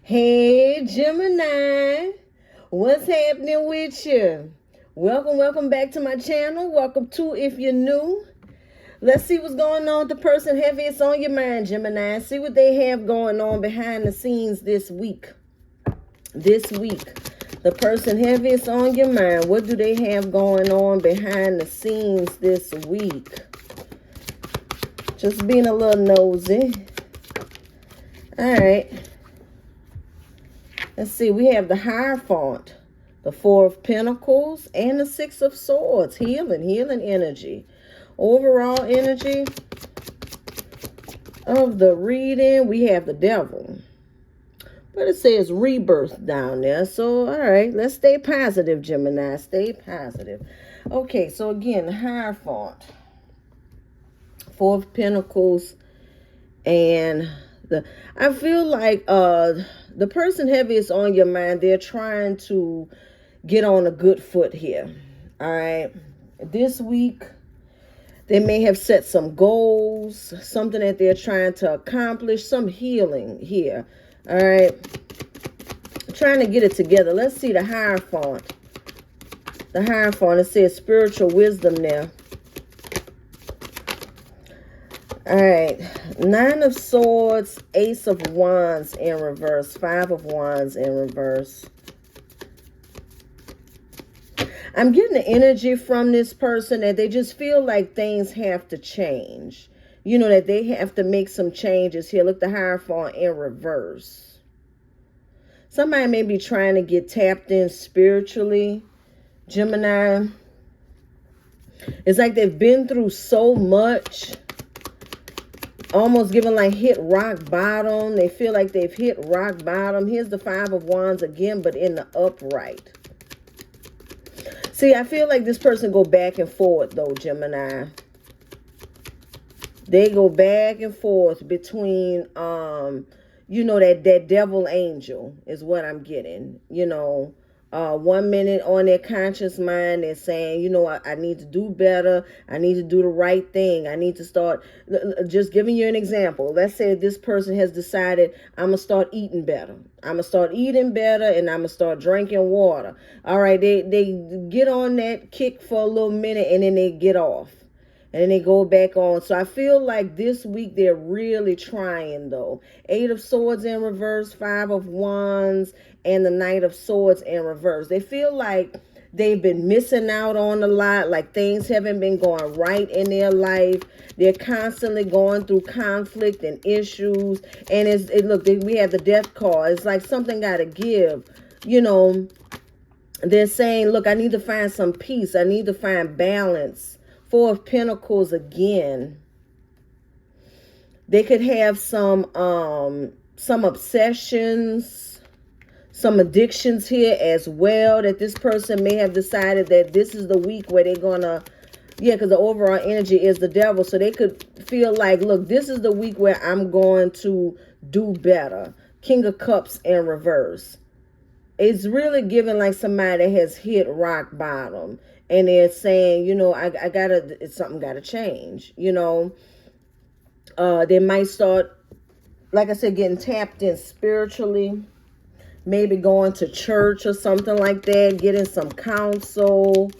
Hey Gemini, what's happening with you? Welcome back to my channel. Welcome to if you're new. Let's see what's going on with the person heaviest on your mind, Gemini. See what they have going on behind the scenes this week. The person heaviest on your mind, what do they have going on behind the scenes this week? Just being a little nosy. All right. Let's see, we have the Hierophant, the Four of Pentacles, and the Six of Swords. Healing energy. Overall energy of the reading, we have the Devil. But it says rebirth down there. So, all right, let's stay positive, Gemini. Stay positive. Okay, so again, the Hierophant, Four of Pentacles, and I feel like the person heaviest on your mind, they're trying to get on a good foot here. All right. This week, they may have set some goals, something that they're trying to accomplish, some healing here. All right. Trying to get it together. Let's see the Hierophant. The Hierophant, it says spiritual wisdom there. All right, Nine of Swords, Ace of Wands in reverse, Five of Wands in reverse. I'm getting the energy from this person that they just feel like things have to change. You know, that they have to make some changes here. Look, the Hierophant in reverse. Somebody may be trying to get tapped in spiritually, Gemini. It's like they've been through so much. Almost giving like hit rock bottom. They feel like they've hit rock bottom. Here's the Five of Wands again, but in the upright. See, I feel like this person go back and forth though, Gemini. They go back and forth between, you know, that devil angel is what I'm getting. You know, 1 minute on their conscious mind, they're saying, you know, I need to do better. I need to do the right thing. I need to start, just giving you an example. Let's say this person has decided, I'm going to start eating better. I'm going to start eating better and I'm going to start drinking water. All right, they get on that kick for a little minute and then they get off. And then they go back on. So I feel like this week they're really trying though. Eight of Swords in reverse, Five of Wands, and the Knight of Swords in reverse. They feel like they've been missing out on a lot, like things haven't been going right in their life. They're constantly going through conflict and issues. And look, we have the Death card. It's like something got to give. You know, they're saying, look, I need to find some peace. I need to find balance. Four of Pentacles again. They could have some obsessions, some addictions here as well, that this person may have decided that this is the week where they're gonna, because the overall energy is the Devil. So they could feel like, look, this is the week where I'm going to do better. King of Cups in reverse. It's really giving like somebody that has hit rock bottom. And they're saying, you know, something gotta change. You know, they might start, like I said, getting tapped in spiritually. Maybe going to church or something like that. Getting some counsel.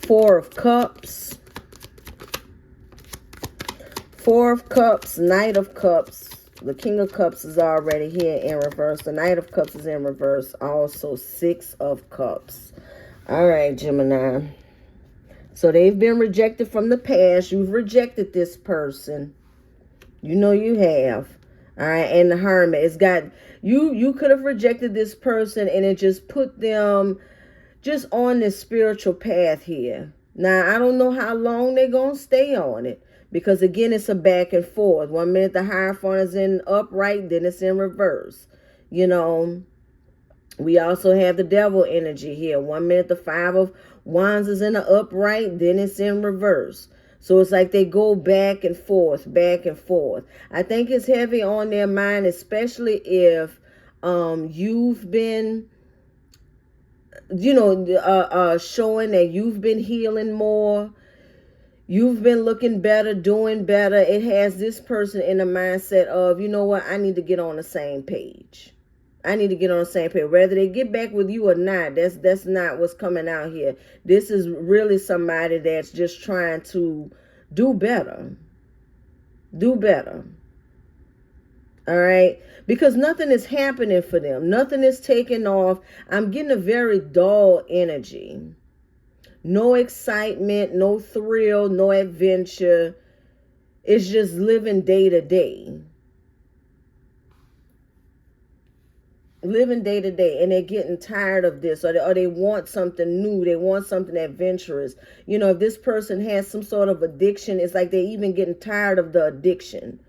Four of Cups. Four of Cups, Knight of Cups. The King of Cups is already here in reverse. The Knight of Cups is in reverse. Also, Six of Cups. All right, Gemini. So they've been rejected from the past. You've rejected this person. You know you have. All right, and the Hermit. It's got, you could have rejected this person and it just put them just on this spiritual path here. Now, I don't know how long they're going to stay on it. Because, again, it's a back and forth. 1 minute the Hierophant is in upright, then it's in reverse. You know, we also have the Devil energy here. 1 minute the Five of Wands is in the upright, then it's in reverse. So it's like they go back and forth, back and forth. I think it's heavy on their mind, especially if you've been, you know, showing that you've been healing more. You've been looking better, doing better. It has this person in the mindset of, you know what, I need to get on the same page. I need to get on the same page. Whether they get back with you or not, that's not what's coming out here. This is really somebody that's just trying to do better. Do better. All right? Because nothing is happening for them. Nothing is taking off. I'm getting a very dull energy. No excitement, no thrill, no adventure. It's just living day to day. Living day to day. And they're getting tired of this. Or they want something new. They want something adventurous. You know, if this person has some sort of addiction, it's like they're even getting tired of the addiction.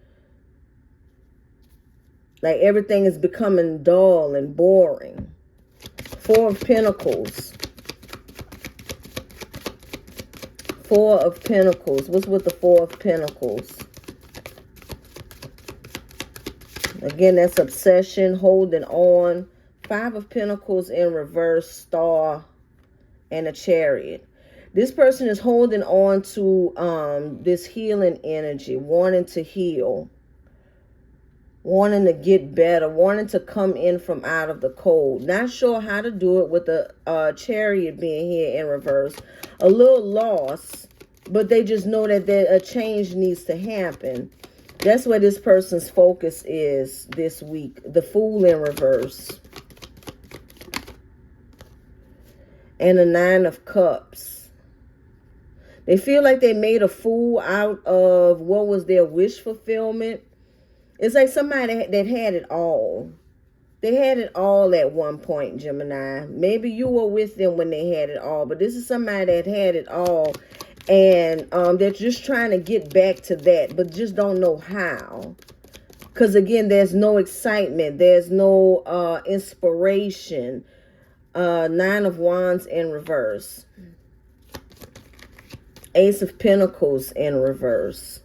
Like everything is becoming dull and boring. Four of Pentacles. Four of Pentacles. What's with the Four of Pentacles? Again, that's obsession, holding on. Five of Pentacles in reverse, Star, and a Chariot. This person is holding on to this healing energy, wanting to heal, wanting to get better, wanting to come in from out of the cold. Not sure how to do it with the Chariot being here in reverse. A little lost, but they just know that a change needs to happen. That's where this person's focus is this week. The Fool in reverse. And the Nine of Cups. They feel like they made a fool out of what was their wish fulfillment. It's like somebody that had it all. They had it all at one point, Gemini. Maybe you were with them when they had it all. But this is somebody that had it all. And they're just trying to get back to that. But just don't know how. Because again, there's no excitement. There's no inspiration. Nine of Wands in reverse. Ace of Pentacles in reverse.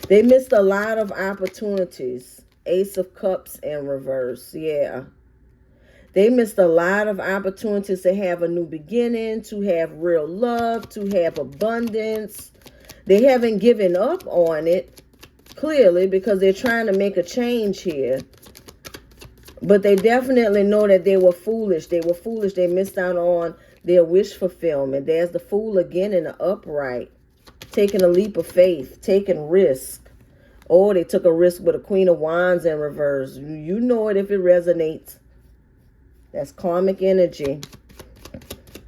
They missed a lot of opportunities. Ace of Cups in reverse. Yeah. They missed a lot of opportunities to have a new beginning, to have real love, to have abundance. They haven't given up on it, clearly, because they're trying to make a change here. But they definitely know that they were foolish. They were foolish. They missed out on their wish fulfillment. There's the Fool again in the upright. Taking a leap of faith. Taking risk. Oh, they took a risk with a Queen of Wands in reverse. You know it if it resonates. That's karmic energy.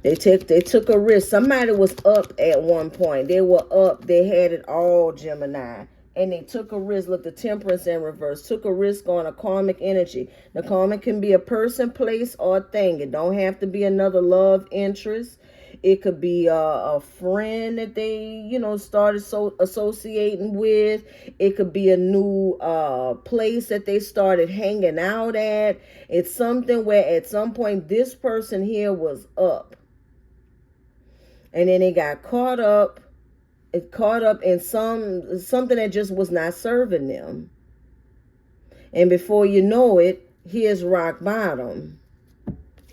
They took a risk. Somebody was up at one point. They were up. They had it all, Gemini. And they took a risk. Look, the Temperance in reverse. Took a risk on a karmic energy. The karmic can be a person, place, or thing. It don't have to be another love interest. It could be a friend that they, started associating with. It could be a new place that they started hanging out at. It's something where at some point this person here was up. And then they got caught up. It caught up in something that just was not serving them. And before you know it, here's rock bottom.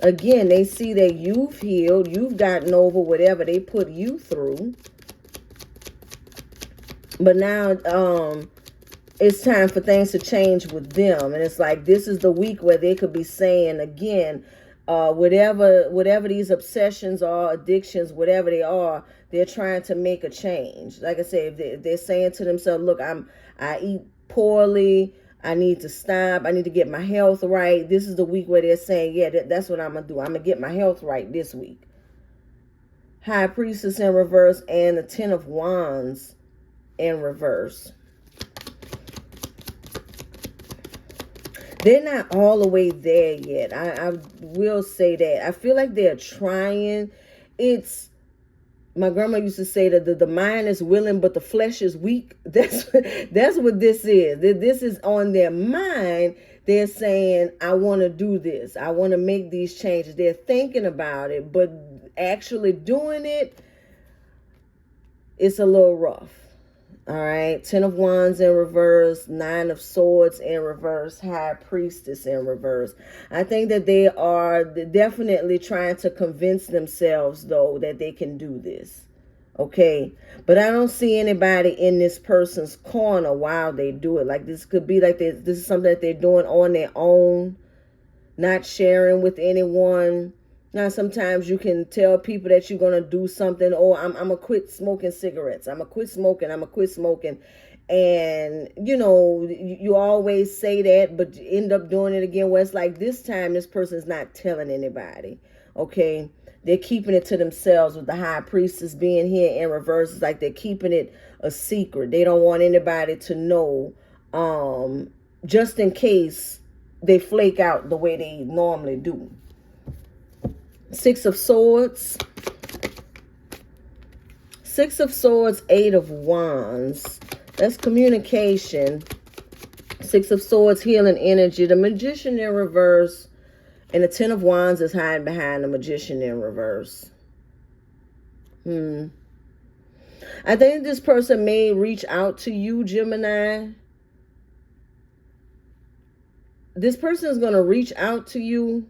Again, they see that you've healed. You've gotten over whatever they put you through. But now it's time for things to change with them. And it's like this is the week where they could be saying again, whatever these obsessions are, addictions, whatever they are, they're trying to make a change. Like I said, if they're saying to themselves, look, I eat poorly. I need to stop. I need to get my health right. This is the week where they're saying, yeah, that's what I'm going to do. I'm going to get my health right this week. High Priestess in reverse and the Ten of Wands in reverse. They're not all the way there yet. I will say that. I feel like they're trying. My grandma used to say that the mind is willing, but the flesh is weak. That's what this is. This is on their mind. They're saying, I want to do this. I want to make these changes. They're thinking about it, but actually doing it, it's a little rough. All right. Ten of Wands in reverse. Nine of Swords in reverse. High Priestess in reverse. I think that they are definitely trying to convince themselves, though, that they can do this. Okay, but I don't see anybody in this person's corner while they do it. Like this could be like this is something that they're doing on their own, not sharing with anyone. Now sometimes you can tell people that you're gonna do something. Oh, I'm gonna quit smoking cigarettes. I'm gonna quit smoking. I'm gonna quit smoking. And you always say that, but you end up doing it again. Where it's like this time this person's not telling anybody. Okay, they're keeping it to themselves. With the high priestess being here in reverse, it's like they're keeping it a secret. They don't want anybody to know, just in case they flake out the way they normally do. Six of Swords. Six of Swords, Eight of Wands. That's communication. Six of Swords, healing energy. The Magician in reverse. And the Ten of Wands is hiding behind the Magician in reverse. I think this person may reach out to you, Gemini. This person is going to reach out to you,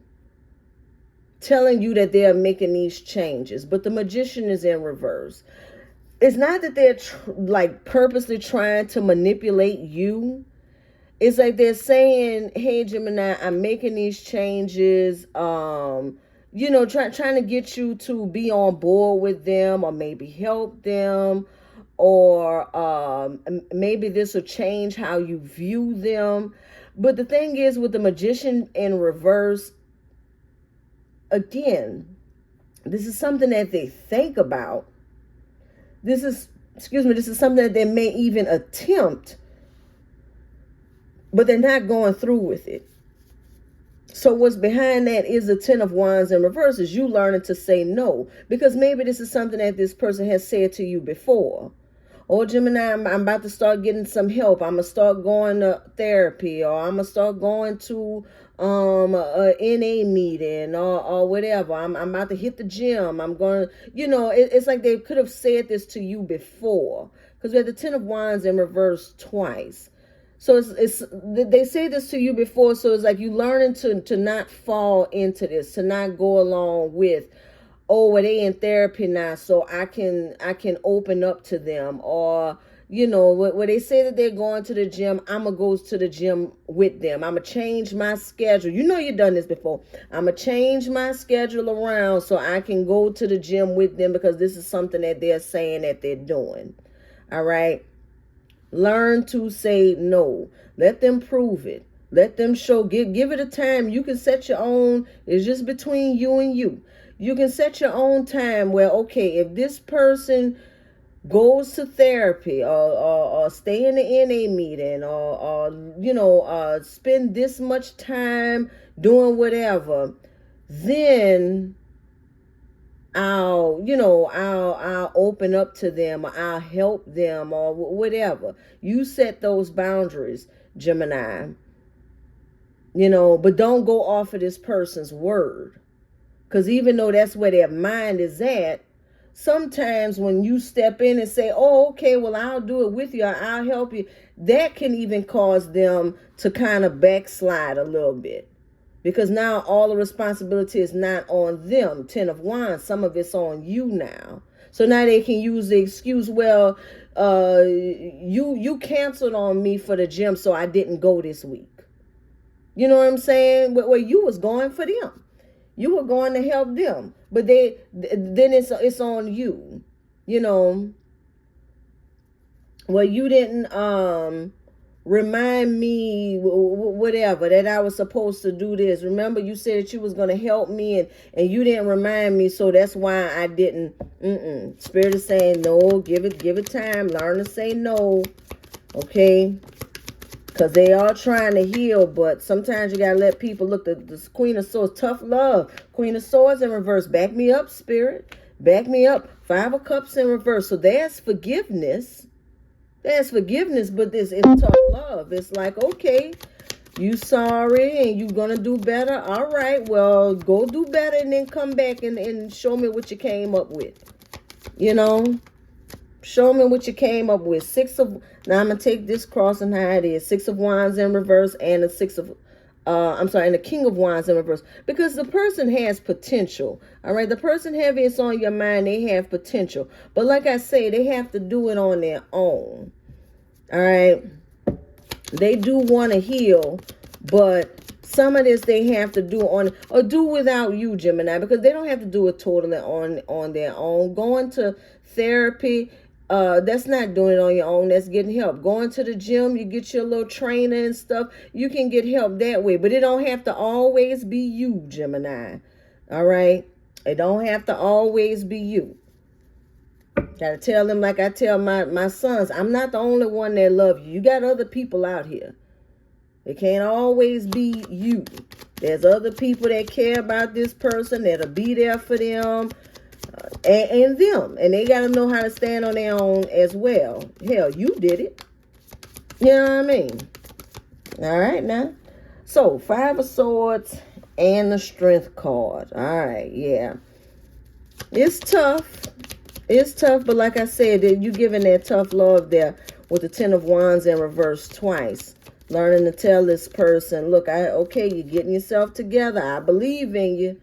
telling you that they are making these changes. But the Magician is in reverse. It's not that they're like purposely trying to manipulate you. It's like they're saying, hey, Gemini, I'm making these changes, trying to get you to be on board with them, or maybe help them, or maybe this will change how you view them. But the thing is, with the Magician in reverse, again, this is something that they think about. This is something that they may even attempt, but they're not going through with it. So what's behind that is the Ten of Wands in reverse, is you learning to say no. Because maybe this is something that this person has said to you before. Oh, Gemini, I'm about to start getting some help. I'm going to start going to therapy, or I'm going to start going to a NA meeting, or whatever. I'm about to hit the gym. I'm going to, it's like they could have said this to you before. Because we had the Ten of Wands in reverse twice. So it's they say this to you before, so it's like you learning to not fall into this, to not go along with, oh, well, they in therapy now, so I can open up to them. Or, where they say that they're going to the gym, I'm going to go to the gym with them. I'm going to change my schedule. You've done this before. I'm going to change my schedule around so I can go to the gym with them, because this is something that they're saying that they're doing. All right. Learn to say no. Let them prove it. Let them show. Give it a time. You can set your own. It's just between you and you. You can set your own time where, okay, if this person goes to therapy, or stay in the NA meeting, or spend this much time doing whatever, then I'll open up to them, or I'll help them, or whatever. You set those boundaries, Gemini. But don't go off of this person's word. Because even though that's where their mind is at, sometimes when you step in and say, oh, okay, well, I'll do it with you, or I'll help you, that can even cause them to kind of backslide a little bit. Because now all the responsibility is not on them. Ten of Wands, some of it's on you now. So now they can use the excuse, well, you canceled on me for the gym, so I didn't go this week. You know what I'm saying? Well, you was going for them. You were going to help them. But then it's on you. Well, you didn't remind me, whatever, that I was supposed to do this. Remember, you said that you was going to help me, and you didn't remind me, so that's why I didn't. Spirit is saying no. Give it time. Learn to say no. Okay? Because they are trying to heal, but sometimes you got to let people look. The Queen of Swords, tough love. Queen of Swords in reverse. Back me up, Spirit. Back me up. Five of Cups in reverse. So there's forgiveness. There's forgiveness, but this is tough love. It's like, okay, you sorry and you gonna do better. All right, well, go do better and then come back and show me what you came up with. Show me what you came up with. Now I'm gonna take this cross and how it is. Six of Wands in reverse and a Six of I'm sorry, and the King of Wands in reverse, because the person has potential. All right, the person heaviest on your mind, they have potential, but like I say, they have to do it on their own. All right, they do want to heal, but some of this they have to do on or do without you, Gemini, because they don't have to do it totally on their own. Going to therapy, that's not doing it on your own. That's getting help. Going to the gym, you get your little trainer and stuff. You can get help that way, but it don't have to always be you, Gemini. All right, it don't have to always be you. Gotta tell them like I tell my sons, I'm not the only one that love you. You got other people out here. It can't always be you. There's other people that care about this person, that'll be there for them, and them. And they got to know how to stand on their own as well. Hell, you did it. You know what I mean? All right, now. So, 5 of Swords and the Strength card. All right, yeah. It's tough. It's tough, but like I said, you giving that tough love there with the 10 of Wands in reverse twice. Learning to tell this person, look, okay, you're getting yourself together. I believe in you.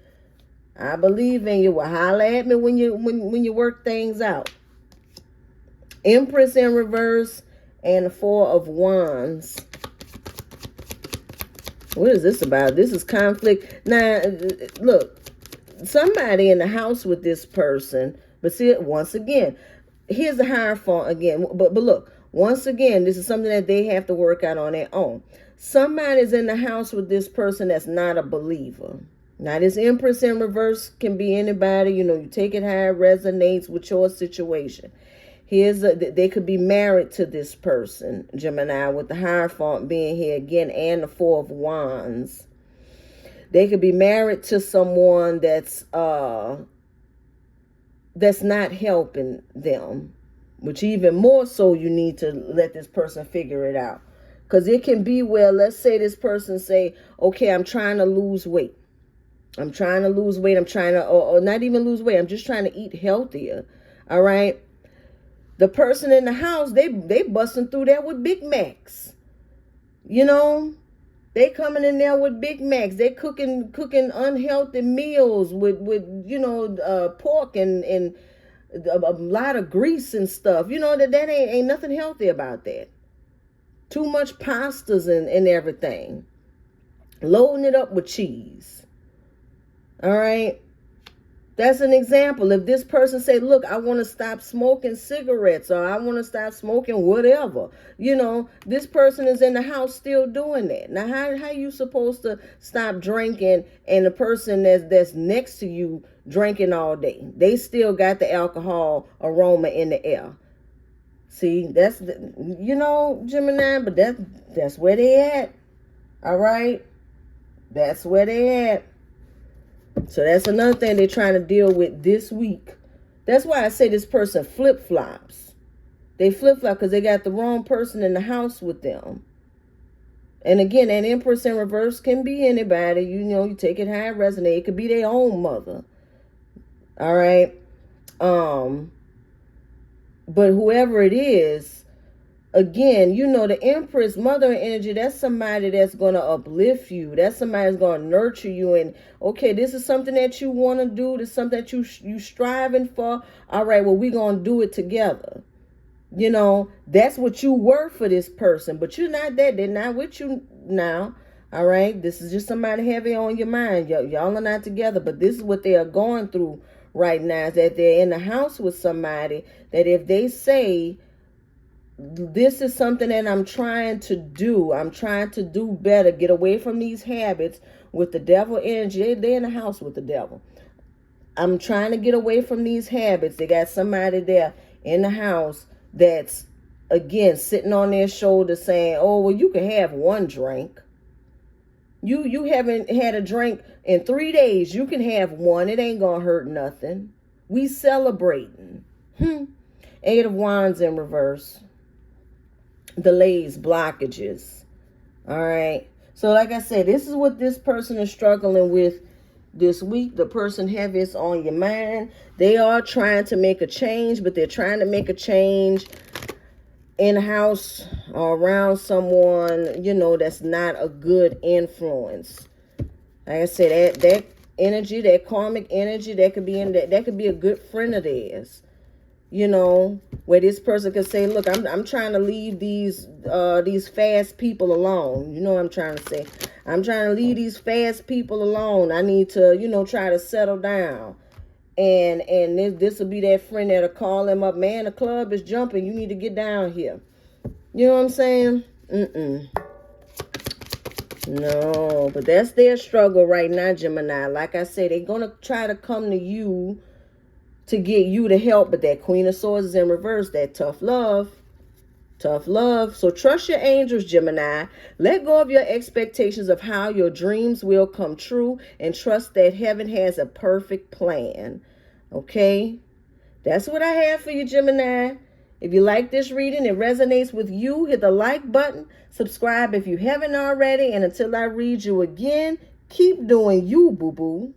I believe in you. Well, holler at me when you work things out. Empress in reverse and the 4 of Wands. What is this about? This is conflict. Now, look, somebody in the house with this person, but see, once again, here's the Hierophant again. But look, once again, this is something that they have to work out on their own. Somebody's in the house with this person that's not a believer. Now, this Empress in reverse can be anybody. You know, you take it how it resonates with your situation. They could be married to this person, Gemini, with the Hierophant being here again and the 4 of Wands. They could be married to someone that's not helping them. Which even more so you need to let this person figure it out. Because it can be where, let's say this person say, okay, I'm trying to lose weight. I'm trying to lose weight. I'm trying to, or not even lose weight. I'm just trying to eat healthier. All right. The person in the house, they busting through there with Big Macs. You know, they coming in there with Big Macs. They cooking unhealthy meals with pork and a lot of grease and stuff. You know, that ain't nothing healthy about that. Too much pastas and everything. Loading it up with cheese. All right. That's an example. If this person say, look, I want to stop smoking cigarettes, or I want to stop smoking whatever, you know, this person is in the house still doing that. Now, how you supposed to stop drinking and the person that's next to you drinking all day? They still got the alcohol aroma in the air. See, that's, Gemini, but that's where they at. All right. That's where they at. So that's another thing they're trying to deal with this week. That's why I say this person flip-flops. They flip-flop because they got the wrong person in the house with them. And again, an Empress in reverse can be anybody. You take it how it resonates. It could be their own mother. All right. But whoever it is, again, the Empress, mother energy, that's somebody that's going to uplift you. That's somebody that's going to nurture you. And, okay, this is something that you want to do. This is something that you striving for. All right, well, we're going to do it together. That's what you were for this person. But you're not that. They're not with you now. All right, this is just somebody heavy on your mind. Y'all are not together. But this is what they are going through right now, is that they're in the house with somebody that if they say, this is something that I'm trying to do better, get away from these habits with the devil energy. They're in the house with the devil. I'm trying to get away from these habits. They got somebody there in the house that's, again, sitting on their shoulder saying, oh, well, you can have one drink. You haven't had a drink in 3 days. You can have one. It ain't gonna hurt nothing. We celebrating. 8 of Wands in reverse. Delays, blockages. All right. So like I said, this is what this person is struggling with this week. The person heaviest on your mind. They are trying to make a change, but they're trying to make a change in-house or around someone, you know, that's not a good influence. Like I said, that energy, that karmic energy, that could be in that could be a good friend of theirs. You know, where this person could say, look, I'm trying to leave these fast people alone. You know what I'm trying to say? I'm trying to leave these fast people alone. I need to, you know, try to settle down. And this will be that friend that'll call him up, man, the club is jumping. You need to get down here. You know what I'm saying? No, but that's their struggle right now, Gemini. Like I said, they're going to try to come to you to get you to help, but that Queen of Swords is in reverse, that tough love. Tough love. So trust your angels, Gemini. Let go of your expectations of how your dreams will come true and trust that heaven has a perfect plan. Okay? That's what I have for you, Gemini. If you like this reading, it resonates with you, hit the like button, subscribe if you haven't already, and until I read you again, keep doing you, boo-boo.